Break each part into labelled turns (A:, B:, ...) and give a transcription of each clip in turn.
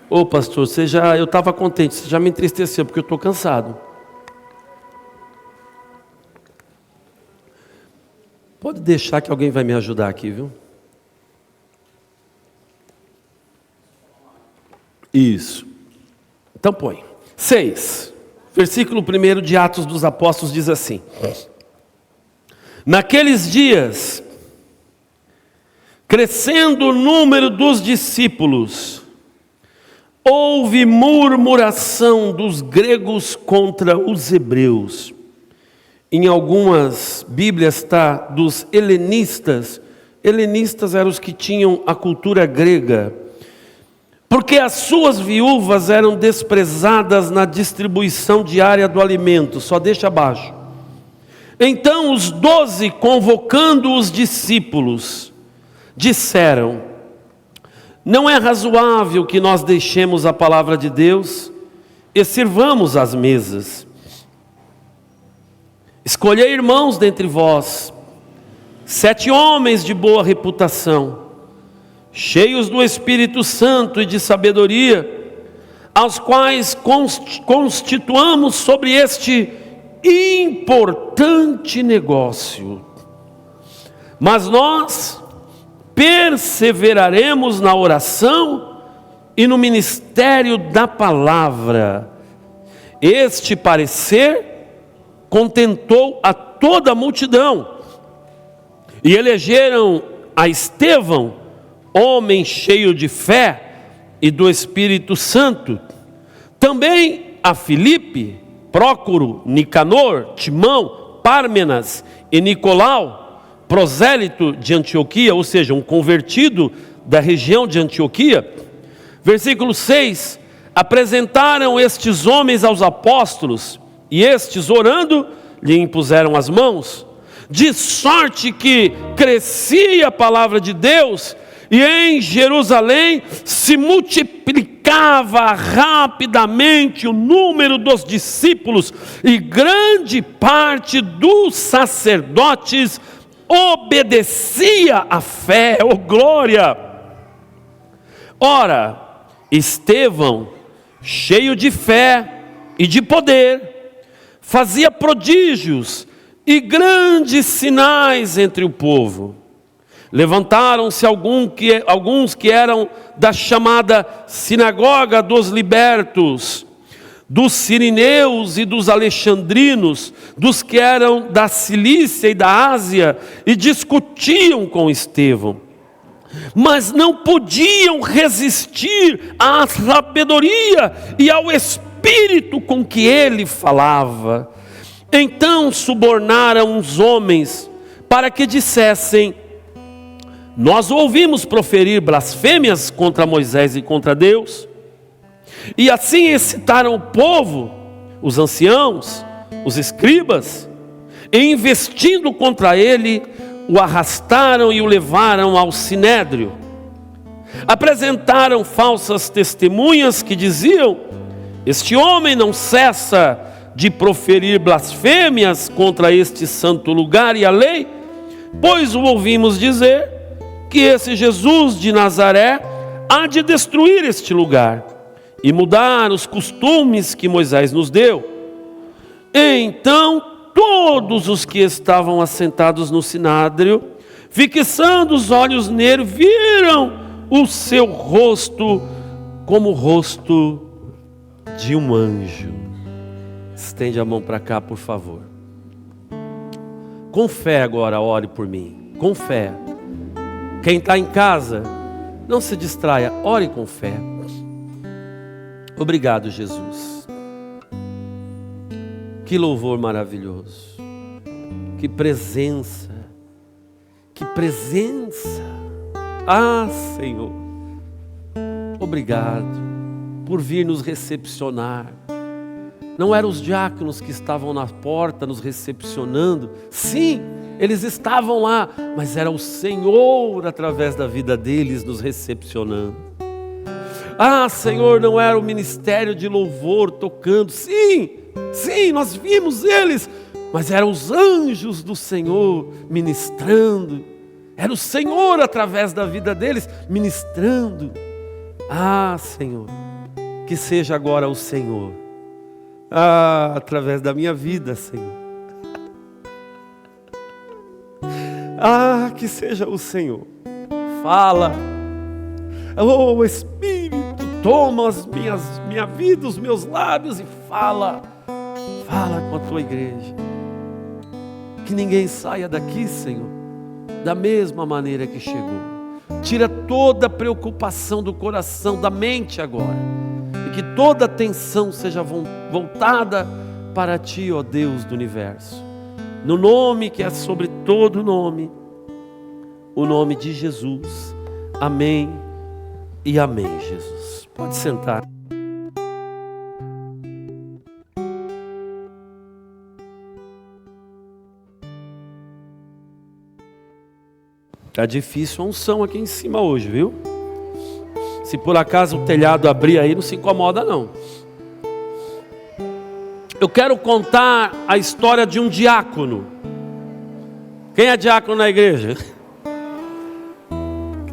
A: Ô pastor, eu estava contente, você já me entristeceu porque eu estou cansado. Pode deixar que alguém vai me ajudar aqui, viu? Isso. Então põe. 6. Versículo 1 de Atos dos Apóstolos diz assim: naqueles dias, crescendo o número dos discípulos, houve murmuração dos gregos contra os hebreus. Em algumas Bíblias está dos helenistas. Helenistas eram os que tinham a cultura grega, porque as suas viúvas eram desprezadas na distribuição diária do alimento. Só deixa abaixo. Então os 12, convocando os discípulos, disseram: não é razoável que nós deixemos a palavra de Deus e sirvamos às mesas. Escolhei, irmãos, dentre vós 7 homens de boa reputação, cheios do Espírito Santo e de sabedoria, aos quais constituamos sobre este importante negócio. Mas nós perseveraremos na oração e no ministério da palavra. Este parecer contentou a toda a multidão, e elegeram a Estevão, homem cheio de fé e do Espírito Santo, também a Filipe, Prócoro, Nicanor, Timão, Pármenas e Nicolau, prosélito de Antioquia, ou seja, um convertido da região de Antioquia. Versículo 6, apresentaram estes homens aos apóstolos, e estes, orando, lhe impuseram as mãos, de sorte que crescia a palavra de Deus, e em Jerusalém se multiplicava rapidamente o número dos discípulos, e grande parte dos sacerdotes obedecia à fé. Oh glória! Ora, Estevão, cheio de fé e de poder, fazia prodígios e grandes sinais entre o povo. Levantaram-se alguns que eram da chamada sinagoga dos libertos, dos sirineus e dos alexandrinos, dos que eram da Cilícia e da Ásia, e discutiam com Estevão. Mas não podiam resistir à sabedoria e ao espírito com que ele falava. Então subornaram os homens para que dissessem: nós o ouvimos proferir blasfêmias contra Moisés e contra Deus. E assim excitaram o povo, os anciãos, os escribas, e investindo contra ele, o arrastaram e o levaram ao sinédrio. Apresentaram falsas testemunhas que diziam: este homem não cessa de proferir blasfêmias contra este santo lugar e a lei, pois o ouvimos dizer que esse Jesus de Nazaré há de destruir este lugar e mudar os costumes que Moisés nos deu. Então todos os que estavam assentados no sinédrio, fixando os olhos nele, viram o seu rosto como o rosto de um anjo. Estende a mão para cá, por favor. Com fé agora, ore por mim. Com fé. Quem está em casa, não se distraia, ore com fé. Obrigado, Jesus. Que louvor maravilhoso. Que presença. Que presença. Ah, Senhor. Obrigado por vir nos recepcionar. Não eram os diáconos que estavam na porta nos recepcionando. Sim, eles estavam lá, mas era o Senhor através da vida deles nos recepcionando. Ah, Senhor, não era o ministério de louvor tocando. Sim, nós vimos eles, mas eram os anjos do Senhor ministrando. Era o Senhor através da vida deles ministrando. Ah, Senhor, que seja agora o Senhor. Através da minha vida, Senhor. Que seja o Senhor. Fala. Oh, Espírito, toma minha vida, os meus lábios e fala. Fala com a tua igreja. Que ninguém saia daqui, Senhor, da mesma maneira que chegou. Tira toda a preocupação do coração, da mente agora. E que toda a atenção seja voltada para Ti, ó Deus do universo. No nome que é sobre todo nome, o nome de Jesus. Amém e amém, Jesus. Pode sentar. Tá difícil a unção aqui em cima hoje, viu? Se por acaso o telhado abrir aí, não se incomoda não. Eu quero contar a história de um diácono. Quem é diácono na igreja?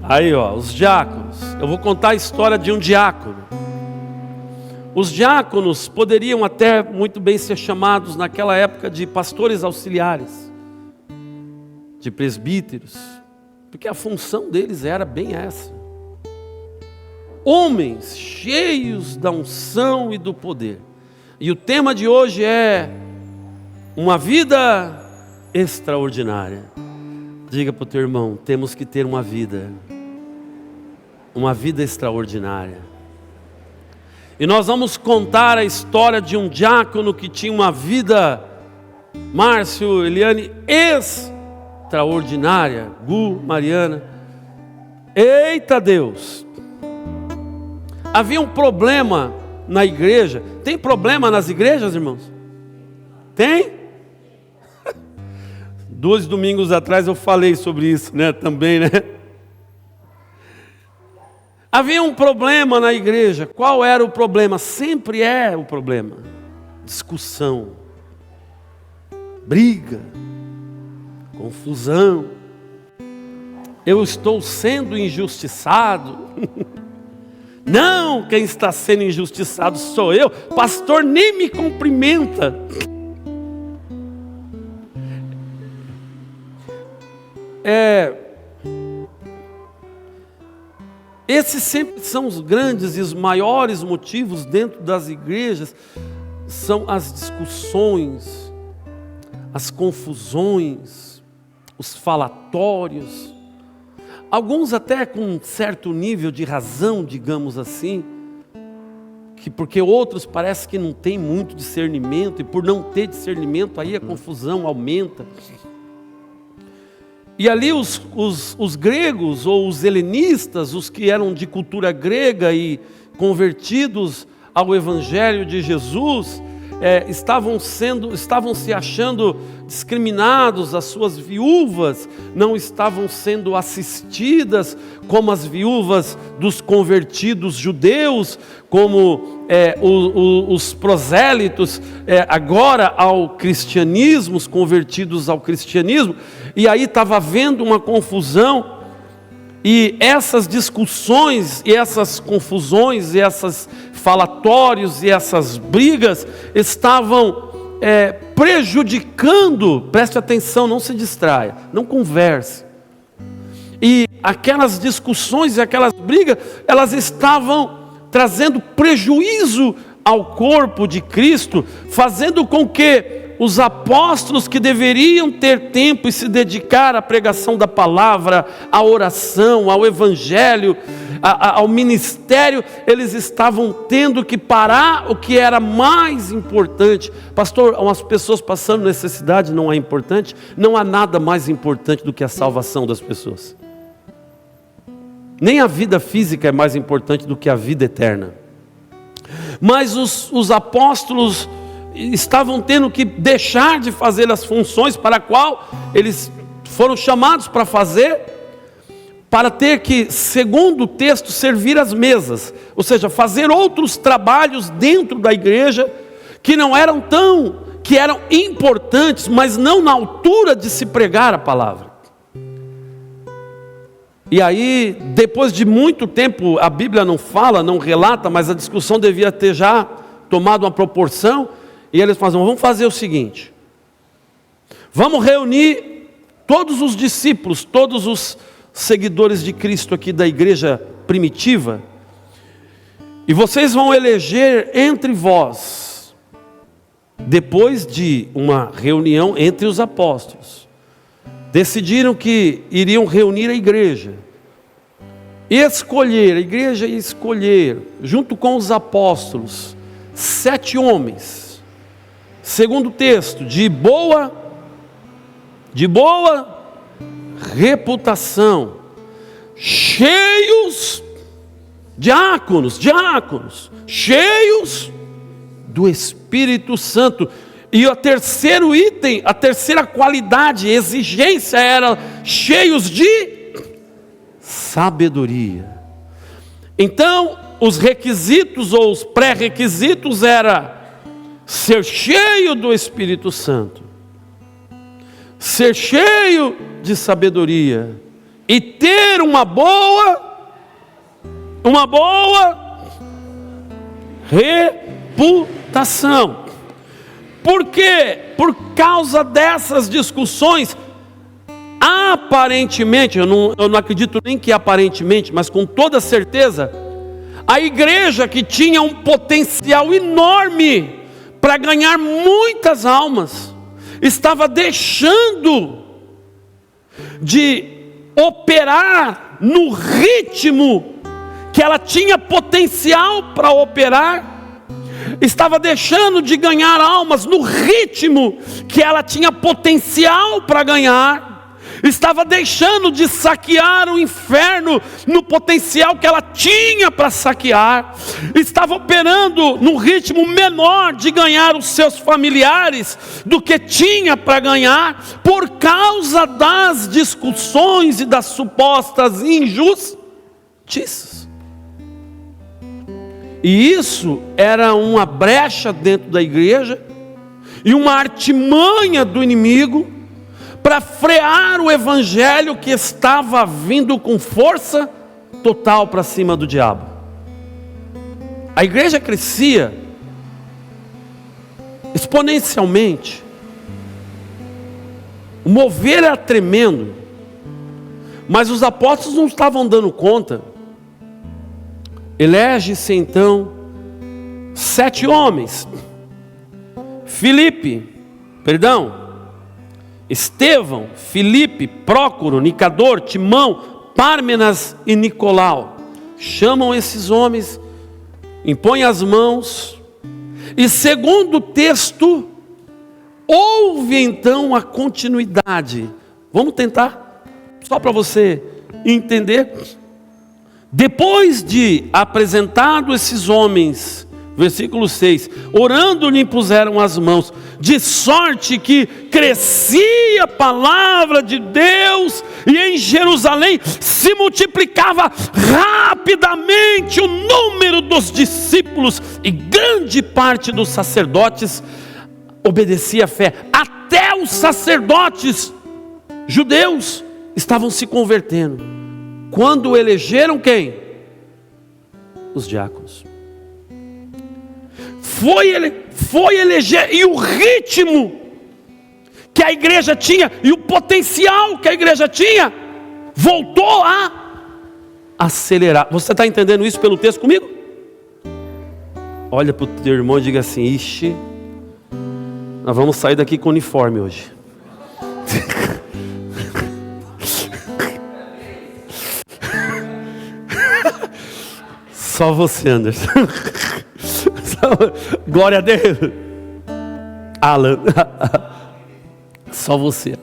A: Aí, ó, os diáconos. Eu vou contar a história de um diácono. Os diáconos poderiam até muito bem ser chamados naquela época de pastores auxiliares, de presbíteros, porque a função deles era bem essa. Homens cheios da unção e do poder. E o tema de hoje é uma vida extraordinária. Diga para o teu irmão, temos que ter uma vida extraordinária. E nós vamos contar a história de um diácono que tinha uma vida, Márcio, Eliane, extraordinária. Gu, Mariana. Eita Deus! Havia um problema na igreja. Tem problema nas igrejas, irmãos? Tem? 2 domingos atrás eu falei sobre isso, né? Também, né? Havia um problema na igreja. Qual era o problema? Sempre é o problema. Discussão, briga, confusão. Eu estou sendo injustiçado. Não, quem está sendo injustiçado sou eu. Pastor nem me cumprimenta. Esses sempre são os grandes e os maiores motivos dentro das igrejas. São as discussões, as confusões, os falatórios. Alguns até com um certo nível de razão, digamos assim, porque outros parece que não tem muito discernimento, e por não ter discernimento aí a confusão aumenta. E ali os gregos ou os helenistas, os que eram de cultura grega e convertidos ao Evangelho de Jesus, estavam se achando discriminados, as suas viúvas não estavam sendo assistidas como as viúvas dos convertidos judeus, como os prosélitos agora ao cristianismo, os convertidos ao cristianismo, e aí estava havendo uma confusão. E essas discussões, e essas confusões, e esses falatórios, e essas brigas estavam prejudicando, preste atenção, não se distraia, não converse. E aquelas discussões e aquelas brigas, elas estavam trazendo prejuízo ao corpo de Cristo, fazendo com que os apóstolos que deveriam ter tempo e se dedicar à pregação da palavra, à oração, ao evangelho, ao ministério, eles estavam tendo que parar o que era mais importante. Pastor, umas pessoas passando necessidade não é importante? Não há nada mais importante do que a salvação das pessoas. Nem a vida física é mais importante do que a vida eterna. Mas os apóstolos estavam tendo que deixar de fazer as funções para a qual eles foram chamados para fazer, para ter que, segundo o texto, servir as mesas, ou seja, fazer outros trabalhos dentro da igreja que eram importantes, mas não na altura de se pregar a palavra. E aí, depois de muito tempo, a Bíblia não fala, não relata, mas a discussão devia ter já tomado uma proporção. E eles falam: vamos fazer o seguinte, vamos reunir todos os discípulos, todos os seguidores de Cristo aqui da igreja primitiva, e vocês vão eleger entre vós, depois de uma reunião entre os apóstolos, decidiram que iriam reunir a igreja, escolher, a igreja ia escolher, junto com os apóstolos, 7 homens, segundo o texto, de boa reputação, cheios, diáconos, cheios do Espírito Santo. E o terceiro item, a terceira qualidade, exigência era cheios de sabedoria. Então, os requisitos ou os pré-requisitos era ser cheio do Espírito Santo, ser cheio de sabedoria e ter uma boa reputação. Por quê? Por causa dessas discussões, aparentemente, eu não acredito nem que aparentemente, mas com toda certeza, a igreja que tinha um potencial enorme para ganhar muitas almas, estava deixando de operar no ritmo que ela tinha potencial para operar, estava deixando de ganhar almas no ritmo que ela tinha potencial para ganhar, estava deixando de saquear o inferno no potencial que ela tinha para saquear, estava operando num ritmo menor de ganhar os seus familiares do que tinha para ganhar, por causa das discussões e das supostas injustiças. E isso era uma brecha dentro da igreja e uma artimanha do inimigo para frear o evangelho que estava vindo com força total para cima do diabo. A igreja crescia exponencialmente, o mover era tremendo, mas os apóstolos não estavam dando conta. Elege-se então 7 homens: Estevão, Filipe, Prócoro, Nicador, Timão, Pármenas e Nicolau. Chamam esses homens, impõem as mãos, e segundo o texto, houve então a continuidade. Vamos tentar, só para você entender. Depois de apresentado esses homens, versículo 6, orando lhe impuseram as mãos, de sorte que crescia a palavra de Deus, e em Jerusalém se multiplicava rapidamente o número dos discípulos, e grande parte dos sacerdotes obedecia à fé. Até os sacerdotes judeus estavam se convertendo. Quando elegeram quem? Os diáconos. Foi eleger, e o ritmo que a igreja tinha, e o potencial que a igreja tinha, voltou a acelerar. Você está entendendo isso pelo texto comigo? Olha para o teu irmão e diga assim: ixi, nós vamos sair daqui com uniforme hoje. Só você, Anderson. Glória a Deus. Alan. Só você.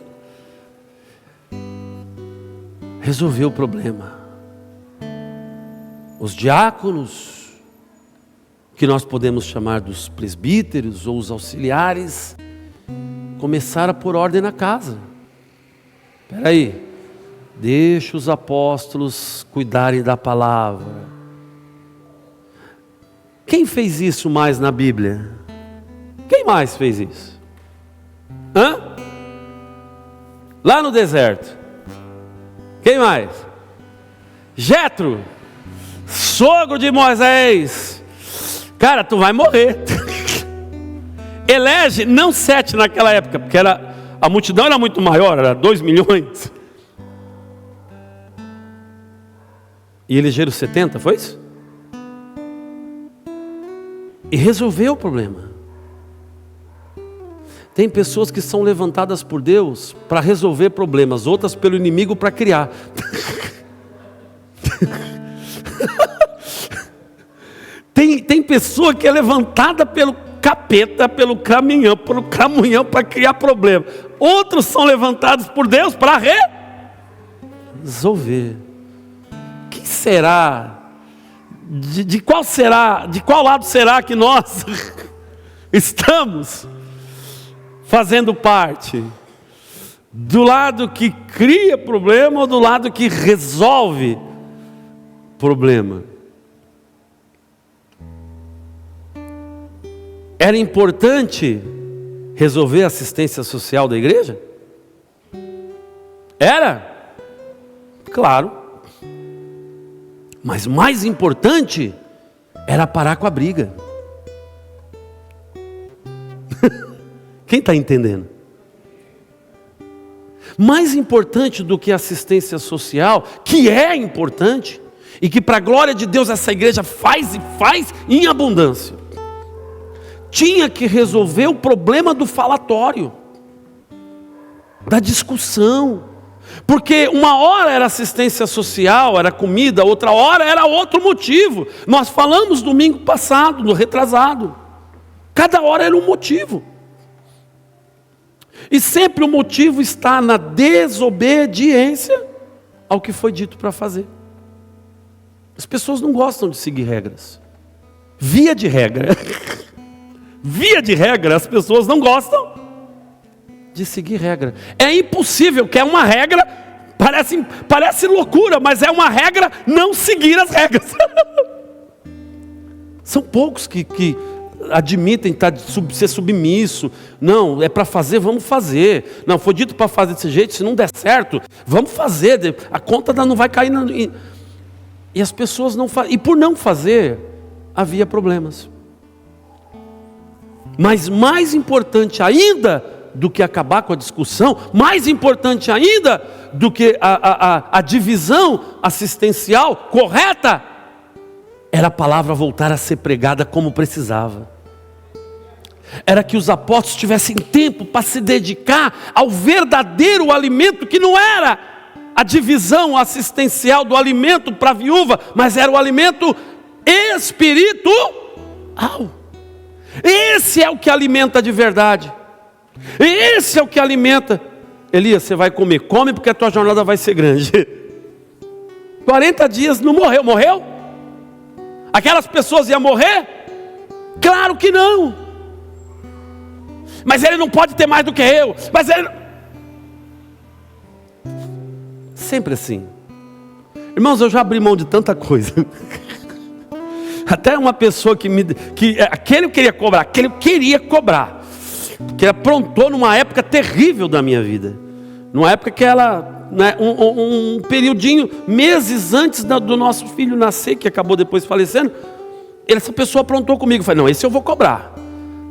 A: Resolveu o problema. Os diáconos, que nós podemos chamar dos presbíteros ou os auxiliares, começaram a pôr ordem na casa. Espera aí, deixa os apóstolos cuidarem da palavra. Quem fez isso mais na Bíblia? Quem mais fez isso? Lá no deserto. Quem mais? Jetro, sogro de Moisés, cara, tu vai morrer. Elege, não 7 naquela época, porque a multidão era muito maior, era 2 milhões. E elegeram 70, foi isso? E resolveu o problema. Tem pessoas que são levantadas por Deus para resolver problemas, outras pelo inimigo para criar. Tem pessoa que é levantada pelo capeta, pelo caminhão para criar problema. Outros são levantados por Deus para resolver. Quem será? De qual lado será que nós estamos fazendo parte? Do lado que cria problema ou do lado que resolve problema? Era importante resolver a assistência social da igreja? Era? Claro. Mas mais importante era parar com a briga. Quem está entendendo? Mais importante do que a assistência social, que é importante, e que para a glória de Deus essa igreja faz e faz em abundância, tinha que resolver o problema do falatório, da discussão. Porque uma hora era assistência social, era comida, outra hora era outro motivo. Nós falamos domingo passado, no retrasado. Cada hora era um motivo. E sempre o motivo está na desobediência ao que foi dito para fazer. As pessoas não gostam de seguir regras. Via de regra, as pessoas não gostam de seguir regra. É impossível, que é uma regra, parece loucura, mas é uma regra não seguir as regras. São poucos que admitem ser submisso. Não, é para fazer, vamos fazer. Não, foi dito para fazer desse jeito, se não der certo, vamos fazer, a conta não vai cair. E as pessoas não fazem, e por não fazer, havia problemas. Mas mais importante ainda do que acabar com a discussão, mais importante ainda do que a divisão assistencial correta, era a palavra voltar a ser pregada como precisava. Era que os apóstolos tivessem tempo para se dedicar ao verdadeiro alimento, que não era a divisão assistencial do alimento para a viúva, mas era o alimento espiritual. Esse é o que alimenta de verdade. Esse é o que alimenta. Elias, você vai comer, come porque a tua jornada vai ser grande. 40 dias não morreu, morreu? Aquelas pessoas iam morrer? Claro que não. Mas ele não pode ter mais do que eu. Mas ele... Sempre assim. Irmãos, eu já abri mão de tanta coisa. Até uma pessoa aquele eu queria cobrar, porque aprontou numa época terrível da minha vida, numa época que ela, né, um periodinho, meses antes do nosso filho nascer, que acabou depois falecendo, essa pessoa aprontou comigo. Eu falei, não, esse eu vou cobrar.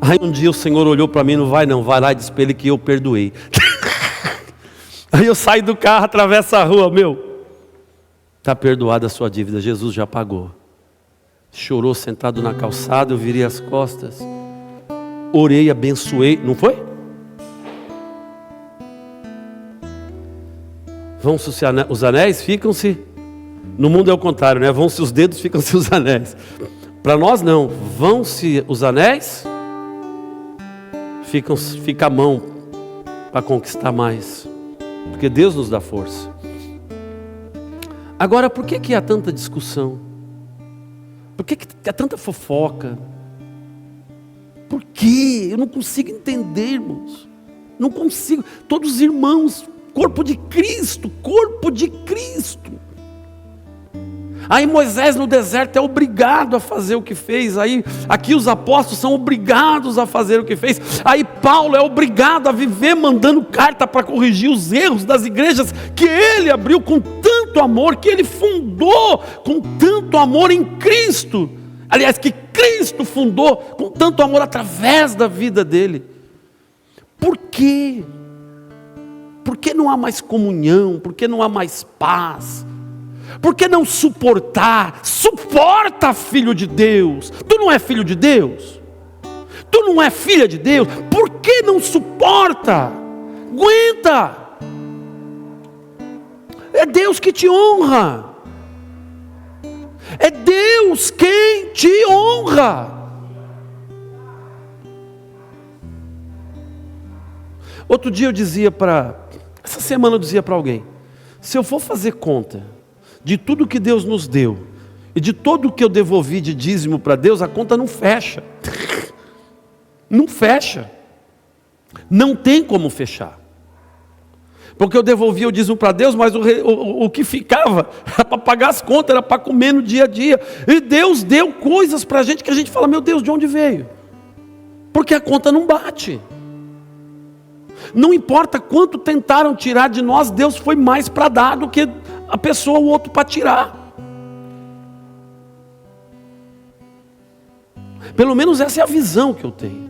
A: Aí um dia o Senhor olhou para mim, não vai lá e disse para ele que eu perdoei. Aí eu saio do carro, atravesso a rua, está perdoada a sua dívida, Jesus já pagou. Chorou sentado na calçada, eu virei as costas, orei, abençoei, não foi? Vão-se os anéis, ficam-se, no mundo é o contrário, né? Vão-se os dedos, ficam-se os anéis. Para nós não, vão-se os anéis, fica a mão para conquistar mais, porque Deus nos dá força. Agora, por que há tanta discussão? Por que há tanta fofoca? Por quê? Eu não consigo entender, irmãos. Não consigo. Todos os irmãos, corpo de Cristo. Aí Moisés no deserto é obrigado a fazer o que fez. Aí aqui os apóstolos são obrigados a fazer o que fez. Aí Paulo é obrigado a viver mandando carta para corrigir os erros das igrejas que ele abriu com tanta tanto amor, que ele fundou com tanto amor em Cristo. Aliás, que Cristo fundou com tanto amor através da vida dele. Por quê? Por que não há mais comunhão? Por que não há mais paz? Por que não suportar? Suporta, filho de Deus. Tu não é filho de Deus? Tu não é filha de Deus? Por que não suporta? Aguenta. É Deus que te honra. É Deus quem te honra. Outro dia eu dizia essa semana eu dizia para alguém: se eu for fazer conta de tudo que Deus nos deu e de todo o que eu devolvi de dízimo para Deus, a conta não fecha. Não fecha. Não tem como fechar. Porque eu devolvia o dízimo para Deus, mas o que ficava era para pagar as contas, era para comer no dia a dia. E Deus deu coisas para a gente que a gente fala: meu Deus, de onde veio? Porque a conta não bate. Não importa quanto tentaram tirar de nós, Deus foi mais para dar do que a pessoa ou o outro para tirar. Pelo menos essa é a visão que eu tenho.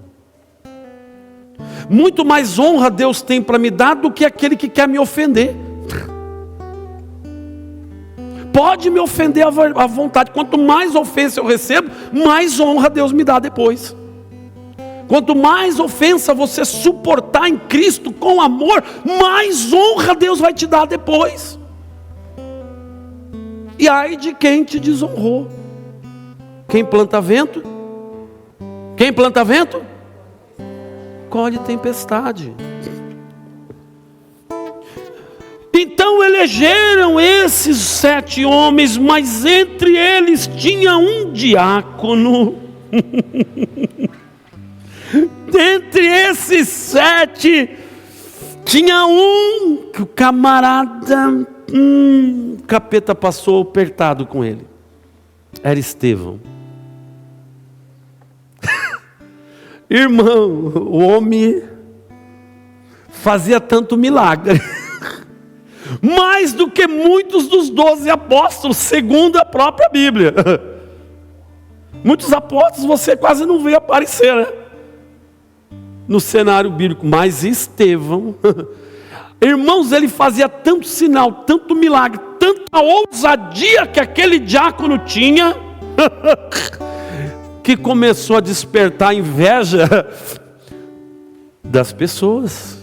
A: Muito mais honra Deus tem para me dar do que aquele que quer me ofender. Pode me ofender à vontade. Quanto mais ofensa eu recebo, mais honra Deus me dá depois. Quanto mais ofensa você suportar em Cristo com amor, mais honra Deus vai te dar depois. E ai de quem te desonrou. Quem planta vento? Quem planta vento? Colhe tempestade. Então elegeram esses 7 homens, mas entre eles tinha um diácono. Dentre esses 7, tinha um que o camarada, o capeta passou apertado com ele. Era Estevão. Irmão, o homem fazia tanto milagre, mais do que muitos dos 12 apóstolos, segundo a própria Bíblia. Muitos apóstolos você quase não vê aparecer, né? No cenário bíblico, mas Estevão, irmãos, ele fazia tanto sinal, tanto milagre, tanta ousadia que aquele diácono tinha, que começou a despertar a inveja das pessoas,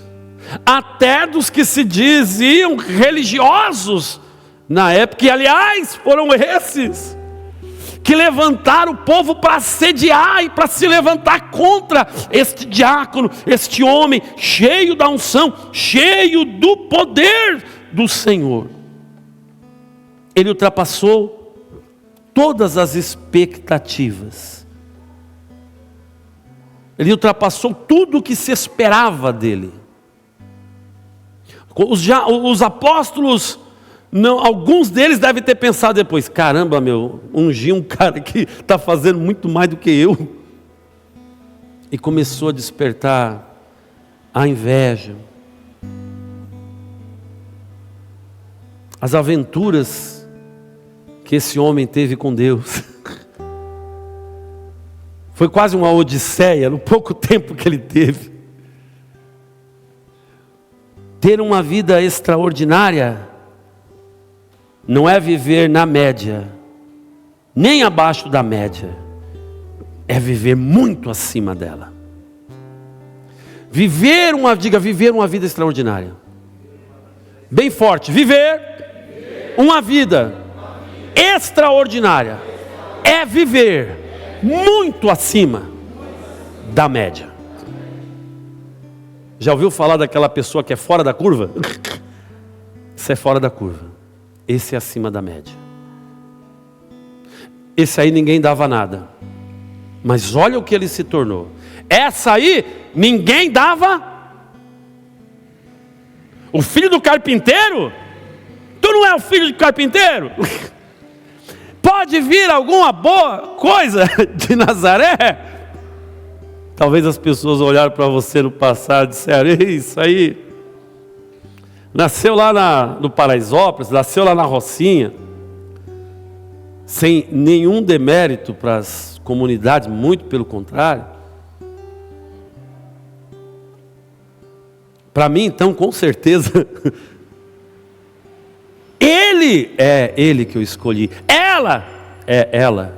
A: até dos que se diziam religiosos na época, e aliás foram esses que levantaram o povo para assediar e para se levantar contra este diácono, este homem cheio da unção, cheio do poder do Senhor. Ele ultrapassou todas as expectativas. Ele ultrapassou tudo o que se esperava dele. Os apóstolos, não, alguns deles devem ter pensado depois: caramba, ungi um cara que está fazendo muito mais do que eu. E começou a despertar a inveja. As aventuras que esse homem teve com Deus. Foi quase uma odisseia no pouco tempo que ele teve. Ter uma vida extraordinária não é viver na média, nem abaixo da média. É viver muito acima dela. Viver uma vida extraordinária. Bem forte. Viver uma vida extraordinária é viver muito acima da média. Já ouviu falar daquela pessoa que é fora da curva? Isso é fora da curva. Esse é acima da média. Esse aí ninguém dava nada, mas olha o que ele se tornou. Essa aí ninguém dava. O filho do carpinteiro? Tu não é o filho do carpinteiro? Pode vir alguma boa coisa de Nazaré? Talvez as pessoas olharam para você no passado e disseram: isso aí Nasceu lá no Paraisópolis, nasceu lá na Rocinha, sem nenhum demérito para as comunidades, muito pelo contrário. Para mim, então, com certeza, ele que eu escolhi. Ela.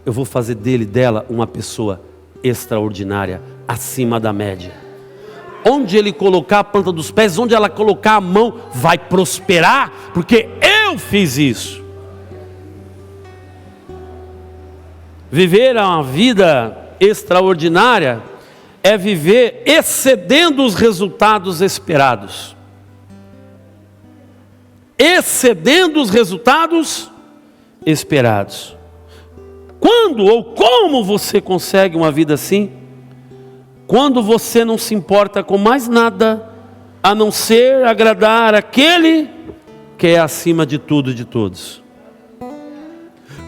A: Eu vou fazer dela uma pessoa extraordinária, acima da média. Onde ele colocar a planta dos pés, onde ela colocar a mão, vai prosperar, porque eu fiz isso. Viver uma vida extraordinária é viver excedendo os resultados esperados. Excedendo os resultados esperados. Quando ou como você consegue uma vida assim? Quando você não se importa com mais nada, a não ser agradar aquele que é acima de tudo e de todos.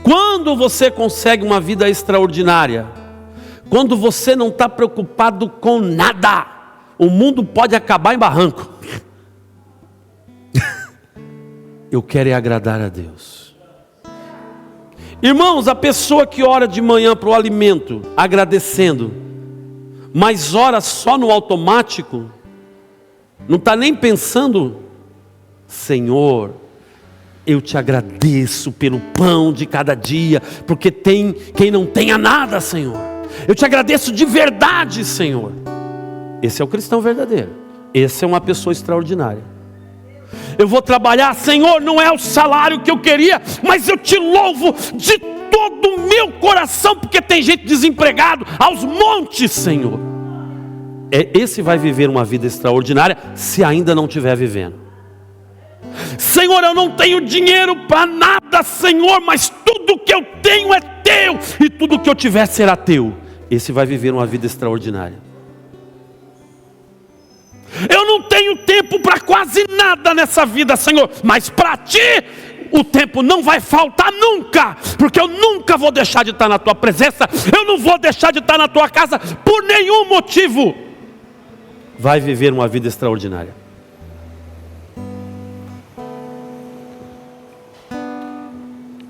A: Quando você consegue uma vida extraordinária, quando você não está preocupado com nada, o mundo pode acabar em barranco. Eu quero é agradar a Deus. Irmãos, a pessoa que ora de manhã para o alimento, agradecendo, mas ora só no automático, não está nem pensando: Senhor, eu te agradeço pelo pão de cada dia, porque tem quem não tenha nada, Senhor. Eu te agradeço de verdade, Senhor. Esse é o cristão verdadeiro. Esse é uma pessoa extraordinária. Eu vou trabalhar, Senhor, não é o salário que eu queria, mas eu te louvo de todo o meu coração, porque tem gente desempregado aos montes, Senhor. Esse vai viver uma vida extraordinária, se ainda não estiver vivendo. Senhor, eu não tenho dinheiro para nada, Senhor, mas tudo que eu tenho é teu, e tudo que eu tiver será teu. Esse vai viver uma vida extraordinária. Eu não tenho tempo para quase nada nessa vida, Senhor, mas para ti o tempo não vai faltar nunca, porque eu nunca vou deixar de estar na tua presença, eu não vou deixar de estar na tua casa por nenhum motivo. Vai viver uma vida extraordinária.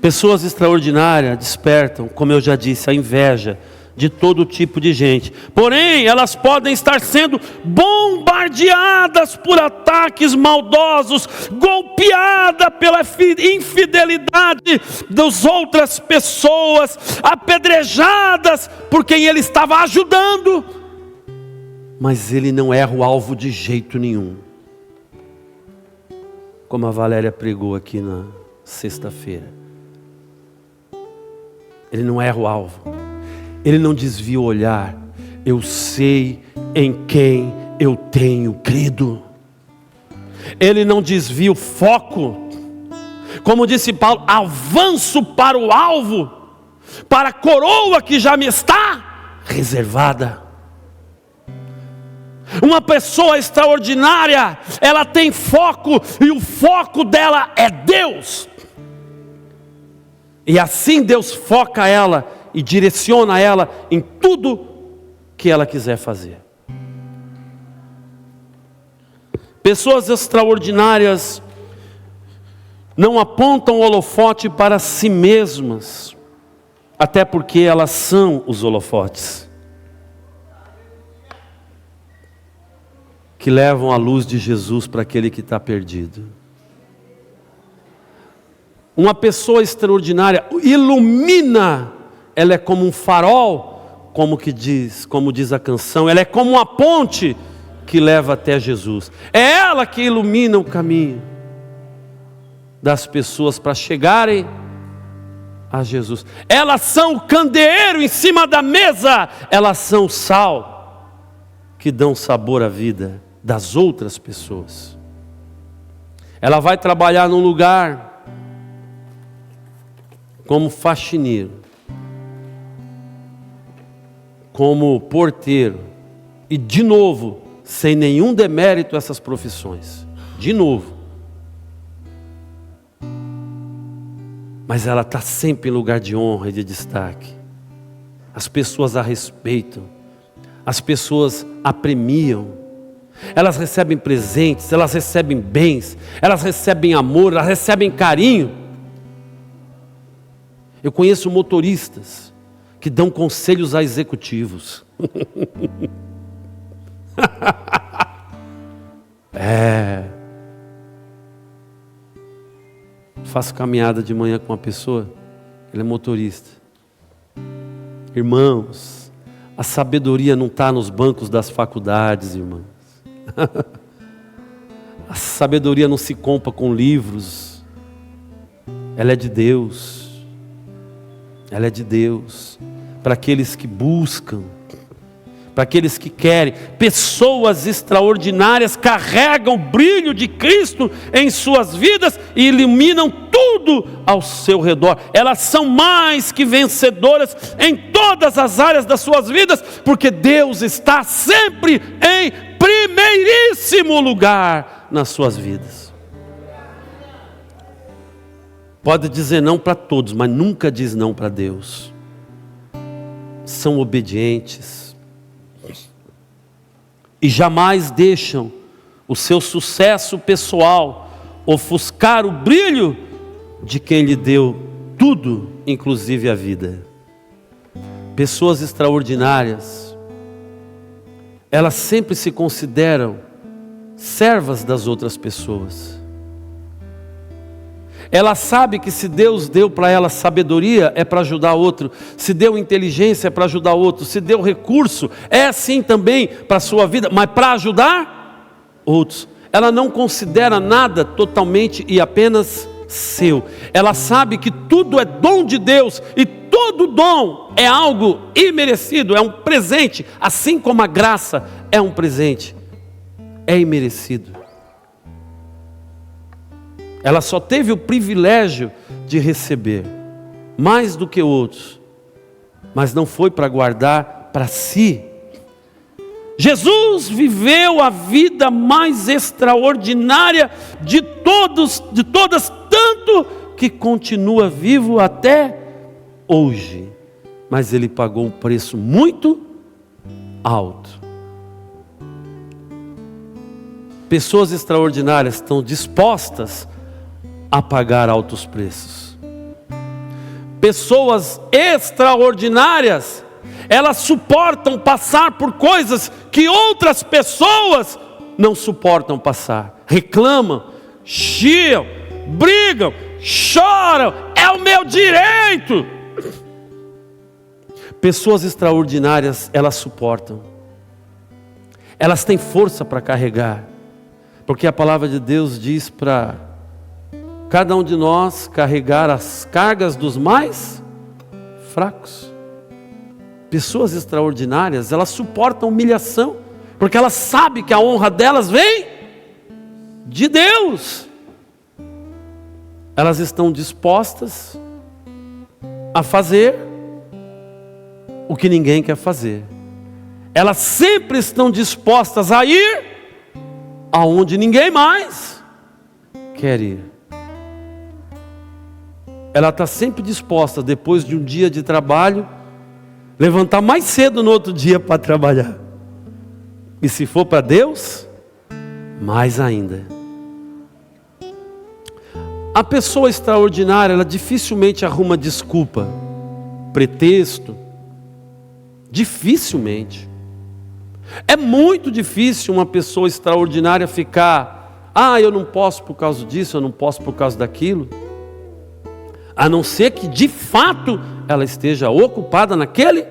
A: Pessoas extraordinárias despertam, como eu já disse, a inveja de todo tipo de gente. Porém, elas podem estar sendo bombardeadas por ataques maldosos, golpeadas pela infidelidade das outras pessoas, apedrejadas por quem ele estava ajudando. Mas ele não erra o alvo de jeito nenhum. Como a Valéria pregou aqui na sexta-feira. Ele não erra o alvo. Ele não desvia o olhar. Eu sei em quem eu tenho crido. Ele não desvia o foco. Como disse Paulo, avanço para o alvo, para a coroa que já me está reservada. Uma pessoa extraordinária, ela tem foco, e o foco dela é Deus. E assim Deus foca ela e direciona ela em tudo que ela quiser fazer. Pessoas extraordinárias não apontam o holofote para si mesmas, até porque elas são os holofotes que levam a luz de Jesus para aquele que está perdido. Uma pessoa extraordinária ilumina, ela é como um farol, como diz a canção, ela é como uma ponte que leva até Jesus. É ela que ilumina o caminho das pessoas para chegarem a Jesus. Elas são o candeeiro em cima da mesa, elas são o sal que dão sabor à vida das outras pessoas. Ela vai trabalhar num lugar como faxineiro, como porteiro, e de novo, sem nenhum demérito essas profissões, de novo, mas ela está sempre em lugar de honra e de destaque. As pessoas a respeitam, as pessoas a premiam, Elas recebem presentes, elas recebem bens, elas recebem amor, elas recebem carinho. Eu conheço motoristas que dão conselhos a executivos. Faço caminhada de manhã com uma pessoa, ele é motorista. Irmãos, a sabedoria não está nos bancos das faculdades, irmãos. A sabedoria não se compra com livros. Ela é de Deus. Ela é de Deus. Para aqueles que buscam, para aqueles que querem. Pessoas extraordinárias carregam o brilho de Cristo em suas vidas e iluminam tudo ao seu redor. Elas são mais que vencedoras em todas as áreas das suas vidas, porque Deus está sempre em primeiríssimo lugar nas suas vidas. Pode dizer não para todos, mas nunca diz não para Deus. São obedientes e jamais deixam o seu sucesso pessoal ofuscar o brilho de quem lhe deu tudo, inclusive a vida. Pessoas extraordinárias, elas sempre se consideram servas das outras pessoas. Ela sabe que se Deus deu para ela sabedoria, é para ajudar outro. Se deu inteligência, é para ajudar outro. Se deu recurso, é assim também para a sua vida, mas para ajudar outros. Ela não considera nada totalmente e apenas seu. Ela sabe que tudo é dom de Deus e todo dom é algo imerecido, é um presente. Assim como a graça é um presente, é imerecido. Ela só teve o privilégio de receber, mais do que outros, mas não foi para guardar para si. Jesus viveu a vida mais extraordinária de todas, tanto que continua vivo até hoje. Mas Ele pagou um preço muito alto. Pessoas extraordinárias estão dispostas a pagar altos preços. Pessoas extraordinárias, elas suportam passar por coisas que outras pessoas não suportam passar. Reclamam, chiam, brigam, choram, é o meu direito. Pessoas extraordinárias, elas suportam. Elas têm força para carregar, porque a palavra de Deus diz para cada um de nós carregar as cargas dos mais fracos. Pessoas extraordinárias, elas suportam humilhação, porque elas sabem que a honra delas vem de Deus. Elas estão dispostas a fazer o que ninguém quer fazer. Elas sempre estão dispostas a ir aonde ninguém mais quer ir. Ela está sempre disposta, depois de um dia de trabalho, levantar mais cedo no outro dia para trabalhar. E se for para Deus, mais ainda. A pessoa extraordinária, ela dificilmente arruma desculpa, pretexto. Dificilmente. É muito difícil uma pessoa extraordinária ficar, eu não posso por causa disso, eu não posso por causa daquilo. A não ser que de fato ela esteja ocupada naquele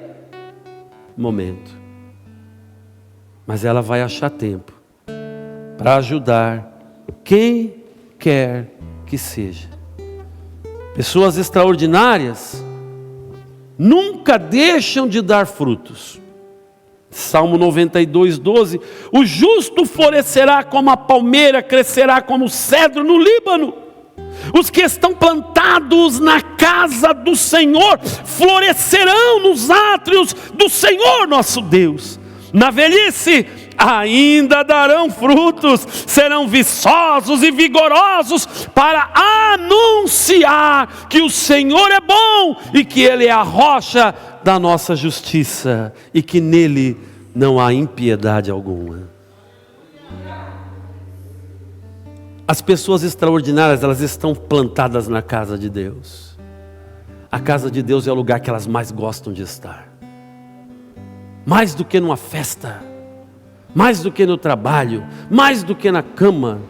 A: momento. Mas ela vai achar tempo para ajudar quem quer que seja. Pessoas extraordinárias nunca deixam de dar frutos. Salmo 92:12, o justo florescerá como a palmeira, crescerá como o cedro no Líbano. Os que estão plantados na casa do Senhor florescerão nos átrios do Senhor nosso Deus. Na velhice ainda darão frutos, serão viçosos e vigorosos para anunciar que o Senhor é bom e que Ele é a rocha da nossa justiça e que nele não há impiedade alguma. As pessoas extraordinárias, elas estão plantadas na casa de Deus. A casa de Deus é o lugar que elas mais gostam de estar. Mais do que numa festa, mais do que no trabalho, mais do que na cama,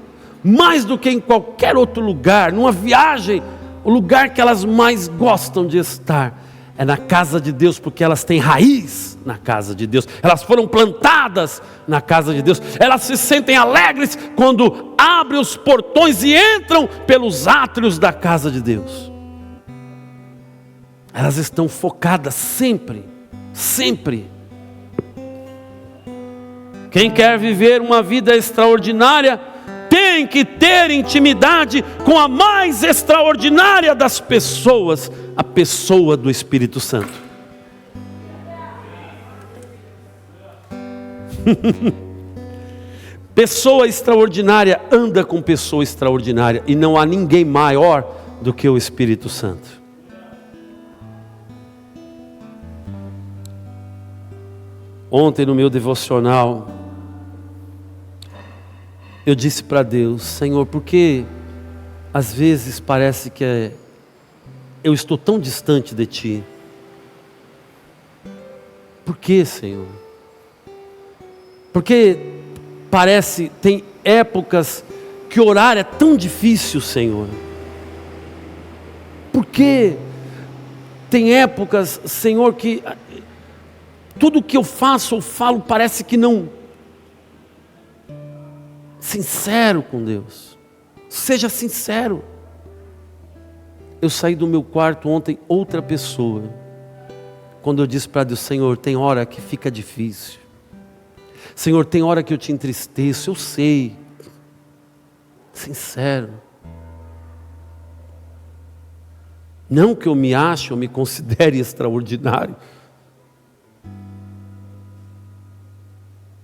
A: mais do que em qualquer outro lugar, numa viagem, o lugar que elas mais gostam de estar é na casa de Deus, porque elas têm raiz na casa de Deus, elas foram plantadas na casa de Deus, elas se sentem alegres quando abrem os portões e entram pelos átrios da casa de Deus. Elas estão focadas sempre, sempre. Quem quer viver uma vida extraordinária, tem que ter intimidade com a mais extraordinária das pessoas, a pessoa do Espírito Santo. Pessoa extraordinária anda com pessoa extraordinária, e não há ninguém maior do que o Espírito Santo. Ontem no meu devocional, eu disse para Deus: Senhor, porque às vezes parece que eu estou tão distante de Ti? Por que, Senhor? Porque parece, tem épocas que orar é tão difícil, Senhor. Porque tem épocas, Senhor, que tudo que eu faço ou falo parece que não. Sincero com Deus. Seja sincero. Eu saí do meu quarto ontem outra pessoa, quando eu disse para Deus: Senhor, tem hora que fica difícil. Senhor, tem hora que eu te entristeço, eu sei. Sincero. Não que eu me ache ou me considere extraordinário,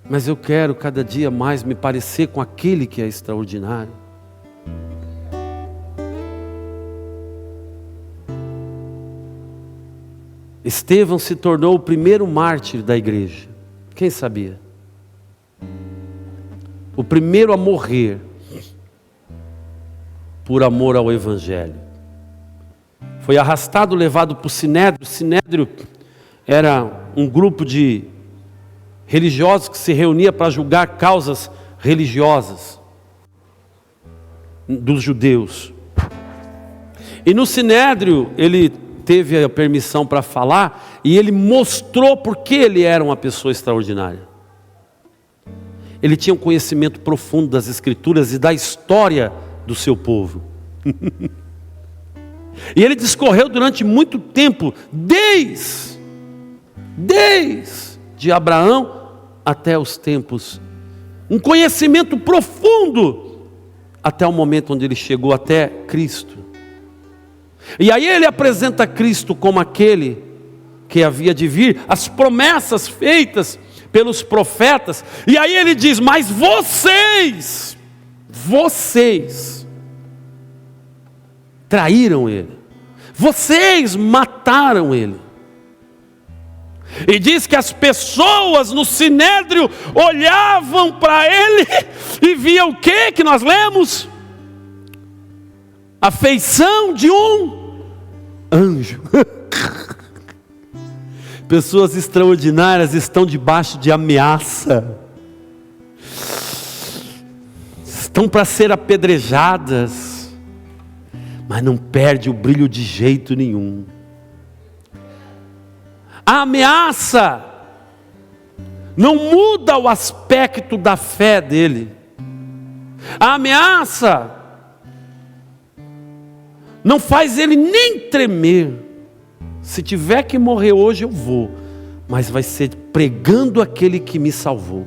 A: mas eu quero cada dia mais me parecer com aquele que é extraordinário. Estevão se tornou o primeiro mártir da igreja. Quem sabia? O primeiro a morrer por amor ao Evangelho. Foi arrastado, levado para o Sinédrio. O Sinédrio era um grupo de religiosos que se reunia para julgar causas religiosas dos judeus. E no Sinédrio ele teve a permissão para falar, e ele mostrou porque ele era uma pessoa extraordinária. Ele tinha um conhecimento profundo das Escrituras e da história do seu povo. E ele discorreu durante muito tempo, desde Abraão até os tempos, um conhecimento profundo, até o momento onde ele chegou até Cristo. E aí ele apresenta Cristo como aquele que havia de vir, as promessas feitas pelos profetas. E aí ele diz: mas vocês traíram ele, vocês mataram ele. E diz que as pessoas no Sinédrio olhavam para ele e viam o que nós lemos? A feição de um anjo. Pessoas extraordinárias estão debaixo de ameaça, estão para ser apedrejadas, mas não perde o brilho de jeito nenhum. A ameaça não muda o aspecto da fé dele. A ameaça não faz ele nem tremer. Se tiver que morrer hoje eu vou, mas vai ser pregando aquele que me salvou.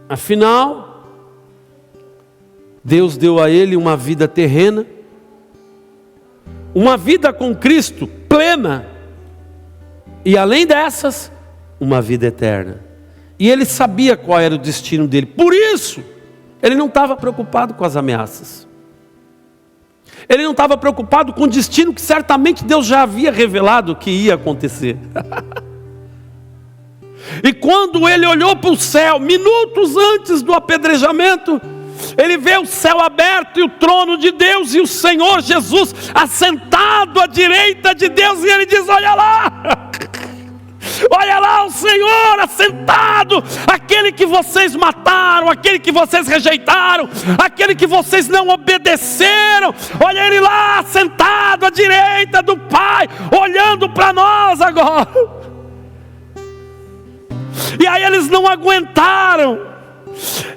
A: Afinal, Deus deu a ele uma vida terrena, uma vida com Cristo plena, e além dessas, uma vida eterna. E ele sabia qual era o destino dele, por isso ele não estava preocupado com as ameaças. Ele não estava preocupado com o destino que certamente Deus já havia revelado que ia acontecer. E quando ele olhou para o céu, minutos antes do apedrejamento, Ele vê o céu aberto e o trono de Deus e o Senhor Jesus assentado à direita de Deus, e ele diz: olha lá, olha lá o Senhor assentado, aquele que vocês mataram, aquele que vocês rejeitaram, aquele que vocês não obedeceram, olha ele lá sentado à direita do Pai, olhando para nós agora. E aí eles não aguentaram,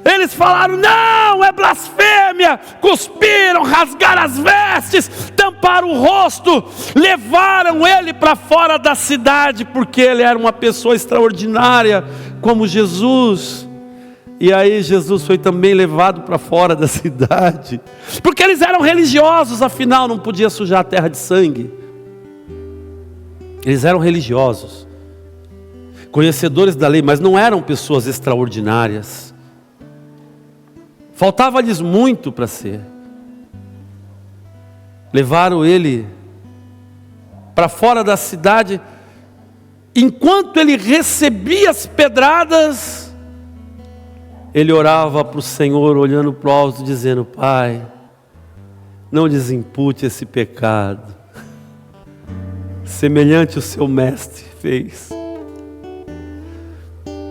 A: eles falaram: não, é blasfêmia. Cuspiram, rasgaram as vestes, tamparam o rosto, levaram ele para fora da cidade, porque ele era uma pessoa extraordinária como Jesus. E aí Jesus foi também levado para fora da cidade, porque eles eram religiosos, afinal não podia sujar a terra de sangue. Eles eram religiosos, conhecedores da lei, mas não eram pessoas extraordinárias. Faltava-lhes muito para ser. Levaram ele para fora da cidade. Enquanto ele recebia as pedradas, ele orava para o Senhor, olhando para o alto, dizendo: Pai, não lhes impute esse pecado, semelhante o seu mestre fez.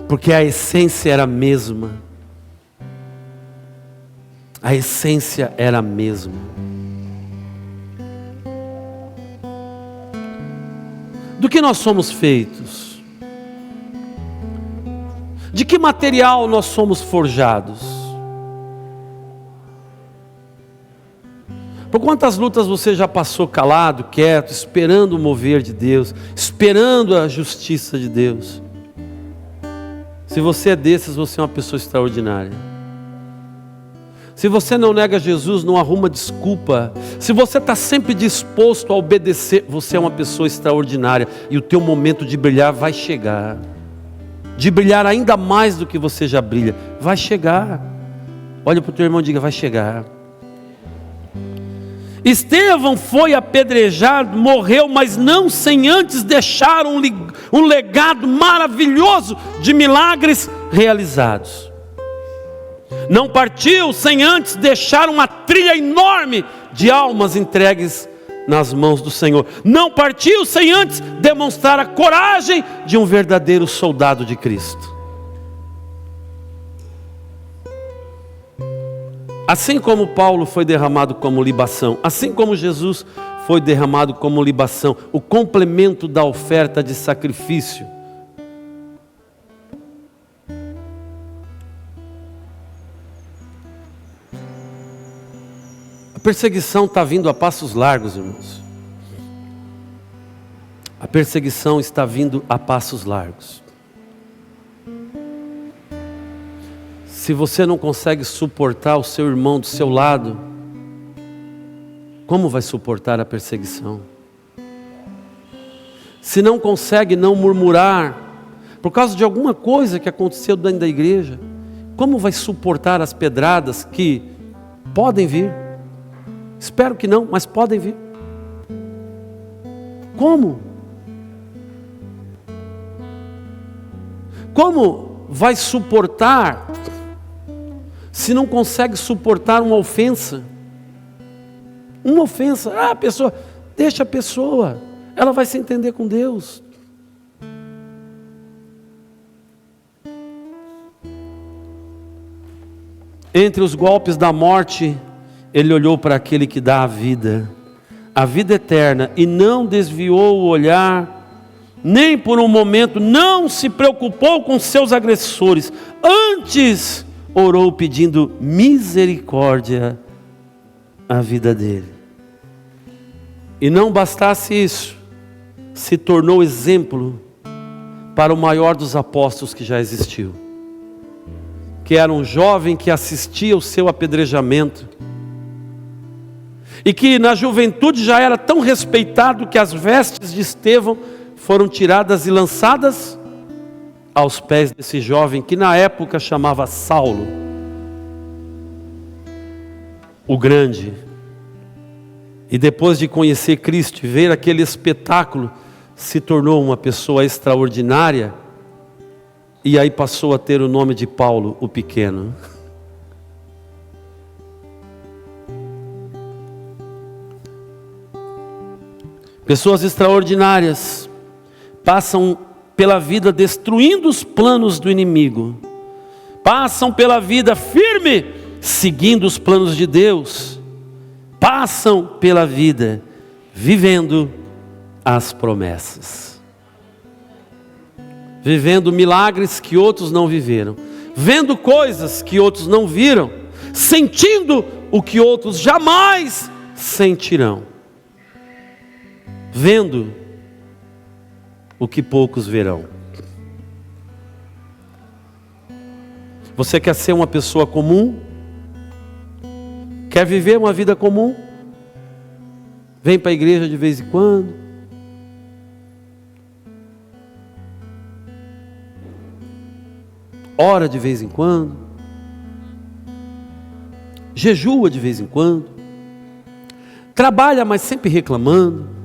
A: Porque a essência era a mesma. A essência era a mesma. Do que nós somos feitos? De que material nós somos forjados? Por quantas lutas você já passou calado, quieto, esperando o mover de Deus, esperando a justiça de Deus? Se você é desses, você é uma pessoa extraordinária. Se você não nega Jesus, não arruma desculpa. Se você está sempre disposto a obedecer, você é uma pessoa extraordinária. E o teu momento de brilhar vai chegar. De brilhar ainda mais do que você já brilha. Vai chegar. Olha para o teu irmão e diga: vai chegar. Estevão foi apedrejado, morreu, mas não sem antes deixar um legado maravilhoso de milagres realizados. Não partiu sem antes deixar uma trilha enorme de almas entregues nas mãos do Senhor. Não partiu sem antes demonstrar a coragem de um verdadeiro soldado de Cristo. Assim como Paulo foi derramado como libação, assim como Jesus foi derramado como libação, o complemento da oferta de sacrifício. A perseguição está vindo a passos largos, irmãos. A perseguição está vindo a passos largos. Se você não consegue suportar o seu irmão do seu lado, como vai suportar a perseguição? Se não consegue não murmurar por causa de alguma coisa que aconteceu dentro da igreja, como vai suportar as pedradas que podem vir? Espero que não, mas podem vir. Como? Como vai suportar se não consegue suportar uma ofensa? Uma ofensa, a pessoa, deixa a pessoa, ela vai se entender com Deus. Entre os golpes da morte, ele olhou para aquele que dá a vida eterna, e não desviou o olhar, nem por um momento, não se preocupou com seus agressores, antes orou pedindo misericórdia à vida dele. E não bastasse isso, se tornou exemplo para o maior dos apóstolos que já existiu, que era um jovem que assistia ao seu apedrejamento, e que na juventude já era tão respeitado que as vestes de Estevão foram tiradas e lançadas aos pés desse jovem que na época chamava Saulo, o grande. E depois de conhecer Cristo e ver aquele espetáculo, se tornou uma pessoa extraordinária, e aí passou a ter o nome de Paulo, o pequeno. Pessoas extraordinárias passam pela vida destruindo os planos do inimigo, passam pela vida firme, seguindo os planos de Deus, passam pela vida vivendo as promessas, vivendo milagres que outros não viveram, vendo coisas que outros não viram, sentindo o que outros jamais sentirão, vendo o que poucos verão. Você quer ser uma pessoa comum? Quer viver uma vida comum? Vem para a igreja de vez em quando. Ora de vez em quando. Jejua de vez em quando. Trabalha, mas sempre reclamando.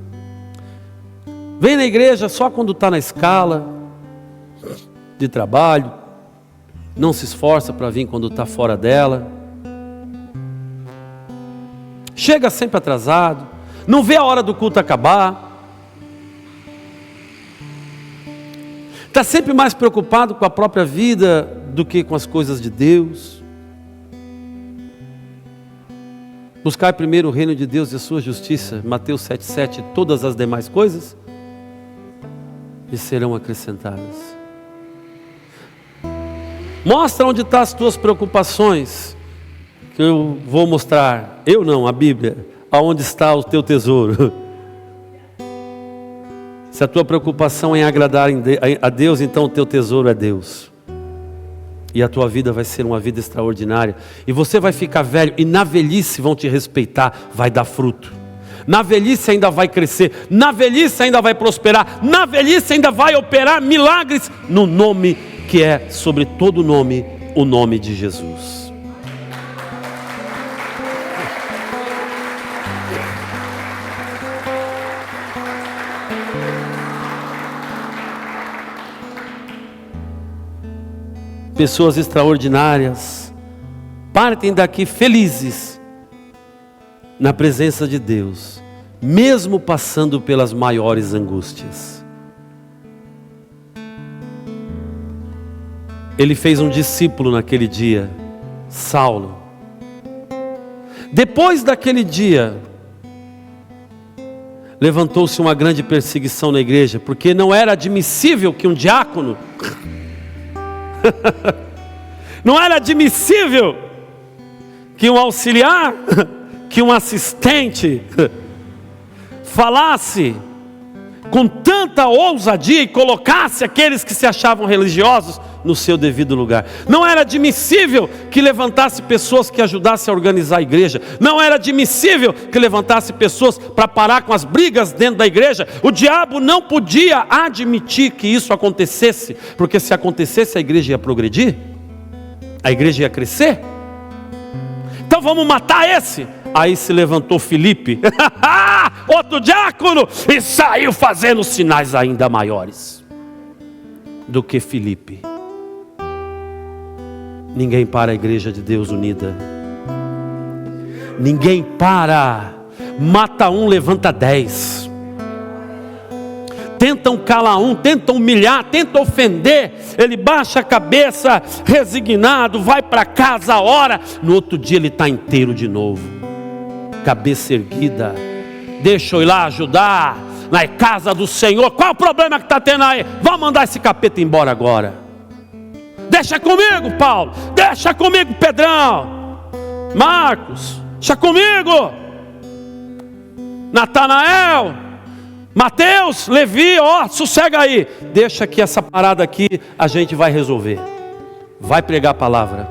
A: Vem na igreja só quando está na escala de trabalho. Não se esforça para vir quando está fora dela. Chega sempre atrasado. Não vê a hora do culto acabar. Está sempre mais preocupado com a própria vida do que com as coisas de Deus. Buscar primeiro o reino de Deus e a sua justiça, Mateus 7,7, todas as demais coisas lhe serão acrescentadas. Mostra onde estão as tuas preocupações, que eu vou mostrar. Eu não, a Bíblia. Aonde está o teu tesouro? Se a tua preocupação é em agradar a Deus, então o teu tesouro é Deus. E a tua vida vai ser uma vida extraordinária. E você vai ficar velho, e na velhice vão te respeitar, vai dar fruto. Na velhice ainda vai crescer, na velhice ainda vai prosperar, na velhice ainda vai operar milagres no nome que é sobre todo nome, o nome de Jesus. Pessoas extraordinárias partem daqui felizes na presença de Deus, mesmo passando pelas maiores angústias. Ele fez um discípulo naquele dia, Saulo. Depois daquele dia, levantou-se uma grande perseguição na igreja, porque não era admissível que um diácono não era admissível que um auxiliar, que um assistente falasse com tanta ousadia e colocasse aqueles que se achavam religiosos no seu devido lugar. Não era admissível que levantasse pessoas que ajudassem a organizar a igreja. Não era admissível que levantasse pessoas para parar com as brigas dentro da igreja. O diabo não podia admitir que isso acontecesse, porque se acontecesse a igreja ia progredir, a igreja ia crescer. Então vamos matar esse. Aí se levantou Filipe, outro diácono, e saiu fazendo sinais ainda maiores do que Filipe. Ninguém para a igreja de Deus unida. Ninguém para. Mata um, levanta 10. Tentam calar um, tentam humilhar, tentam ofender. Ele baixa a cabeça, resignado, vai para casa, ora. No outro dia ele está inteiro de novo, cabeça erguida. Deixa eu ir lá ajudar na casa do Senhor. Qual o problema que está tendo aí? Vamos mandar esse capeta embora agora. Deixa comigo, Paulo. Deixa comigo, Pedrão, Marcos. Deixa comigo, Natanael, Mateus, Levi. Ó, sossega aí. Deixa que essa parada aqui a gente vai resolver. Vai pregar a palavra.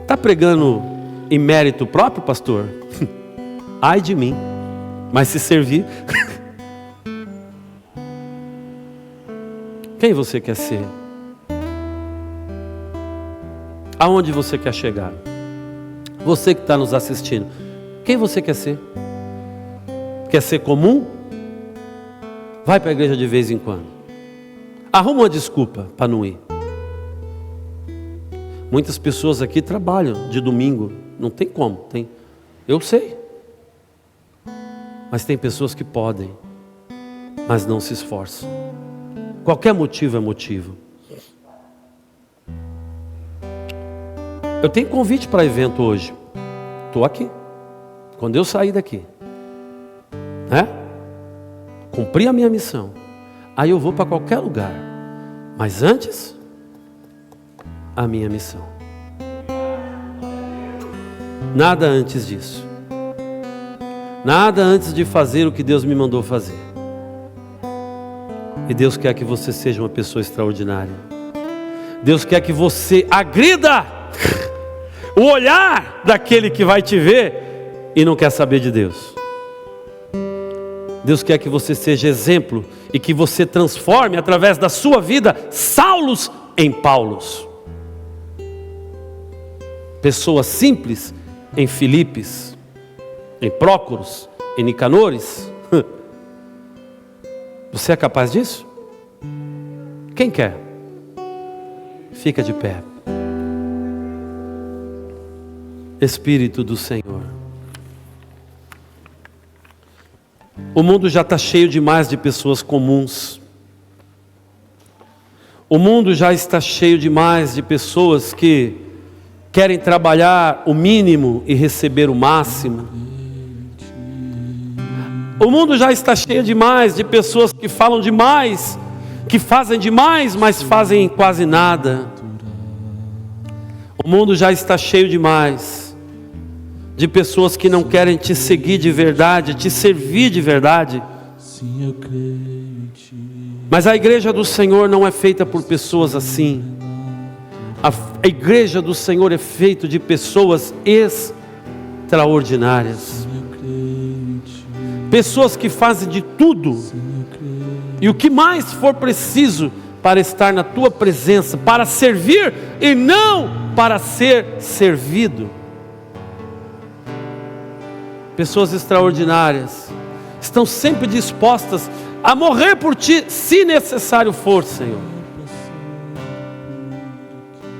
A: Está pregando em mérito próprio, pastor? Ai de mim. Mas se servir. Quem você quer ser? Aonde você quer chegar? Você que está nos assistindo, quem você quer ser? Quer ser comum? Vai para a igreja de vez em quando. Arruma uma desculpa para não ir. Muitas pessoas aqui trabalham de domingo. Não tem como, tem. Eu sei. Mas tem pessoas que podem, mas não se esforçam. Qualquer motivo é motivo. Eu tenho convite para evento hoje. Estou aqui. Quando eu sair daqui, cumpri a minha missão, aí eu vou para qualquer lugar. Mas antes, a minha missão. Nada antes disso. Nada antes de fazer o que Deus me mandou fazer. E Deus quer que você seja uma pessoa extraordinária. Deus quer que você agrida o olhar daquele que vai te ver e não quer saber de Deus. Deus quer que você seja exemplo e que você transforme através da sua vida Saulos em Paulos. Pessoas simples em Filipes, em Prócoros, em Nicanores. Você é capaz disso? Quem quer? Fica de pé. Espírito do Senhor. O mundo já está cheio demais de pessoas comuns. O mundo já está cheio demais de pessoas que querem trabalhar o mínimo e receber o máximo. O mundo já está cheio demais de pessoas que falam demais, que fazem demais, mas fazem quase nada. O mundo já está cheio demais de pessoas que não querem te seguir de verdade, te servir de verdade. Mas a igreja do Senhor não é feita por pessoas assim. A igreja do Senhor é feita de pessoas extraordinárias. Pessoas que fazem de tudo e o que mais for preciso para estar na tua presença, para servir e não para ser servido. Pessoas extraordinárias estão sempre dispostas a morrer por ti, se necessário for, Senhor.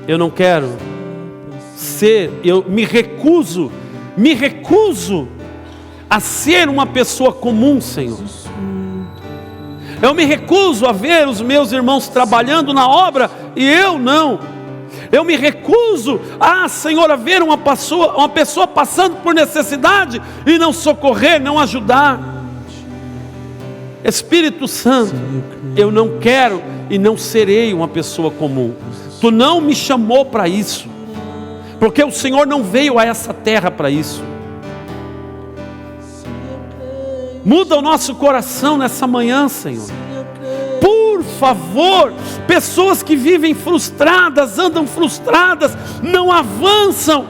A: Eu não quero ser, eu me recuso a ser uma pessoa comum, Senhor. Eu me recuso a ver os meus irmãos trabalhando na obra e eu não. Eu me recuso Senhor, a ver uma pessoa passando por necessidade e não socorrer, não ajudar. Espírito Santo, eu não quero e não serei uma pessoa comum. Tu não me chamou para isso, porque o Senhor não veio a essa terra para isso. Muda o nosso coração nessa manhã, Senhor. Por favor, pessoas que vivem frustradas, andam frustradas, não avançam.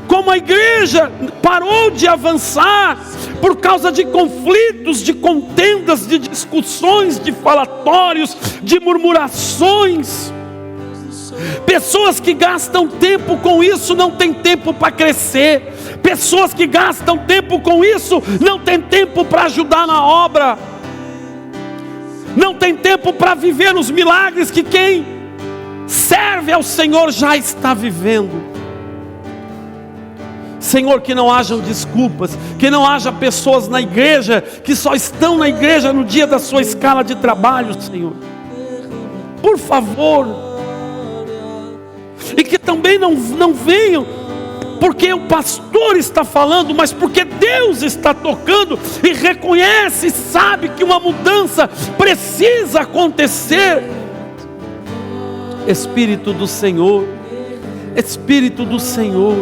A: Como a igreja parou de avançar por causa de conflitos, de contendas, de discussões, de falatórios, de murmurações. Pessoas que gastam tempo com isso não têm tempo para crescer. Pessoas que gastam tempo com isso não têm tempo para ajudar na obra. Não tem tempo para viver os milagres que quem serve ao Senhor já está vivendo. Senhor, que não hajam desculpas, que não haja pessoas na igreja que só estão na igreja no dia da sua escala de trabalho, Senhor. Por favor. E que também não venham porque o pastor está falando, mas porque Deus está tocando e reconhece e sabe que uma mudança precisa acontecer. Espírito do Senhor, Espírito do Senhor.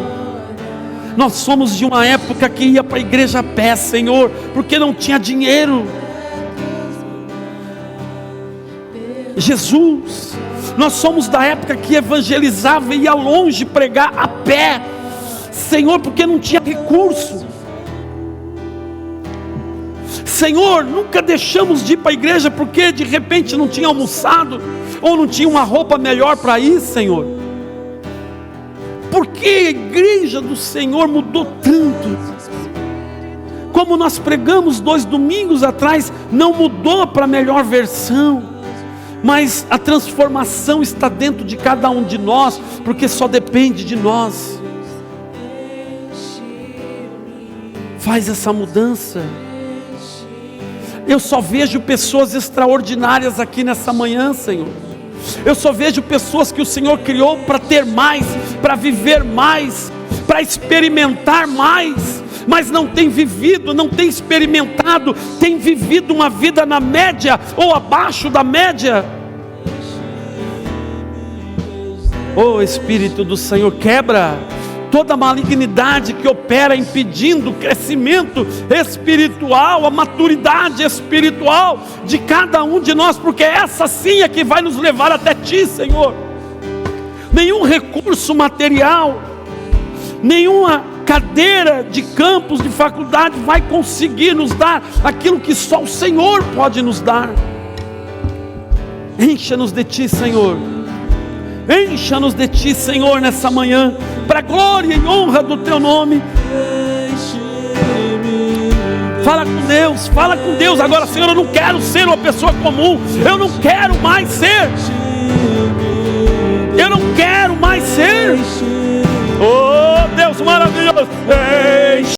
A: Nós somos de uma época que ia para a igreja a pé, Senhor, porque não tinha dinheiro. Jesus, nós somos da época que evangelizava e ia longe pregar a pé, Senhor, porque não tinha recurso. Senhor, nunca deixamos de ir para a igreja porque de repente não tinha almoçado ou não tinha uma roupa melhor para ir, Senhor. Porque a igreja do Senhor mudou tanto. Como nós pregamos 2 domingos atrás, não mudou para a melhor versão, mas a transformação está dentro de cada um de nós, porque só depende de nós. Faz essa mudança. Eu só vejo pessoas extraordinárias aqui nessa manhã, Senhor. Eu só vejo pessoas que o Senhor criou para ter mais, para viver mais, para experimentar mais, mas não tem vivido, não tem experimentado, tem vivido uma vida na média ou abaixo da média. Oh Espírito do Senhor, quebra toda a malignidade que opera impedindo o crescimento espiritual, a maturidade espiritual de cada um de nós, porque essa sim é que vai nos levar até Ti, Senhor. Nenhum recurso material, nenhuma cadeira de campus, de faculdade vai conseguir nos dar aquilo que só o Senhor pode nos dar. Encha-nos de Ti, Senhor. Encha-nos de Ti, Senhor, nessa manhã, para a glória e honra do Teu nome. Fala com Deus agora. Senhor, eu não quero ser uma pessoa comum, eu não quero mais ser, eu não quero mais ser. Oh Deus maravilhoso,